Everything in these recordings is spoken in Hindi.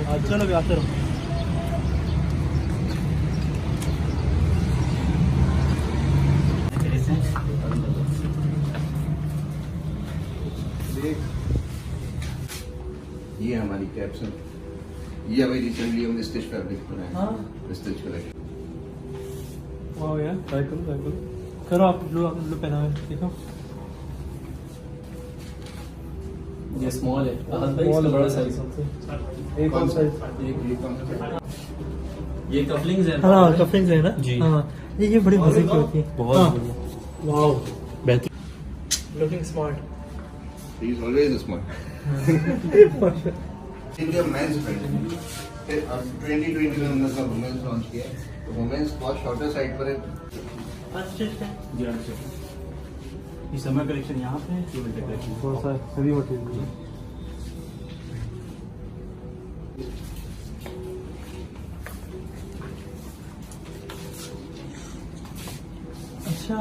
चलो अभी आते रहो। ये हमारी कैप्सूल, ये अभी रिसेंटली हमने स्टिच फैब्रिक बनाया। हाँ स्टिच कलेक्शन। वाह यार, ट्राई करो करो आप जो पहना है, देखो ये स्मॉल है, इसका बड़ा साइज है। एक और साइज, ये कपलिंग्स है। हाँ कफलिंग्स है ना जी। हाँ ये बड़ी मजे की होती है। बहुत बढ़िया। वाओ, बेहतरीन। Looking smart. He is always smart. India men's brand. 2020 में हमने अपना वुमेन्स लॉन्च किया है। तो वुमेन्स बहुत शॉर्टर साइड पर है। ये समर कलेक्शन यहाँ पे है, ये विंटर कलेक्शन बहुत सारा हेवी मटेरियल। अच्छा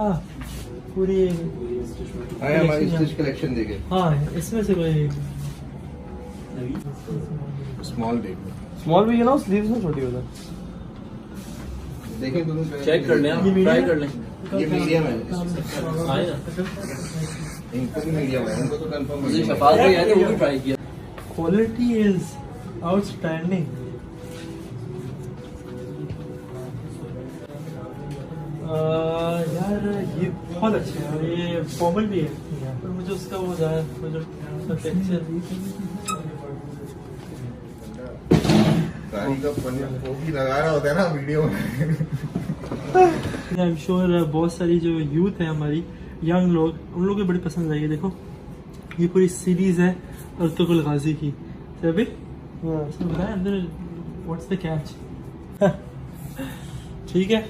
पूरी आया हमारी स्टिच कलेक्शन देखे। हाँ इसमें से कोई स्मॉल देख स्मॉल भी है ना, स्लीव्स में छोटी होता है। देखें दोनों चेक कर लें, ट्राई कर लें। ये मीडियम है। आए ना, इनको भी मीडियम है, उनको तो कंफर्म मुझे शफाफ भाई आए थे, वो भी ट्राई किया। Quality is outstanding. यार ये बहुत अच्छे है, ये फॉर्मल भी है पर मुझे उसका वो ज़्यादा टेक्सचर गाड़ी का पन्ना वो भी लगा रहा होता है ना वीडियो में। आई एम श्योर बहुत सारी जो यूथ है हमारी, यंग लोग, उन लोगों को बड़ी पसंद आएगी। देखो ये पूरी सीरीज है अर्तुगरुल गाजी की। सभी बताया अंदर व्हाट्स द कैच। ठीक है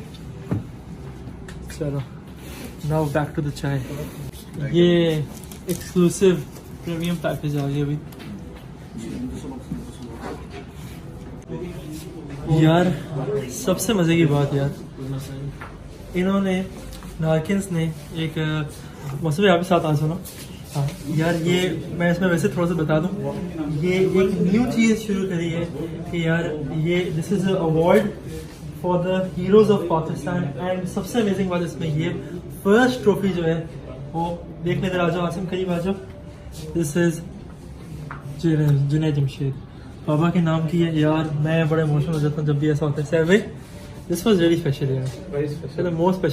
चलो, नाउ बैक टू द चाय। ये एक्सक्लूसिव प्रीमियम पैकेज आ गया अभी। यार सबसे मजे की बात यार, इन्होंने नार्किन्स ने एक मौसम यहाँ पे साथ आ सुनो। हाँ यार ये मैं इसमें वैसे थोड़ा सा बता दूं, ये एक न्यू चीज़ शुरू करी है कि यार ये this is award for the heroes of Pakistan. And सबसे अमेजिंग बात इसमें ये फर्स्ट ट्रॉफी जो है वो देखने इधर आ जाओ, आसिम करीब आ जाओ। दिस इज जुनैद जमशेद, बाबा के नाम की है। यार मैं बड़ा इमोशनल हो जाता हूँ जब भी ऐसा होता है। सर भाई दिस वाज रियली स्पेशल यार, वेरी स्पेशल, मोस्ट स्पेशल।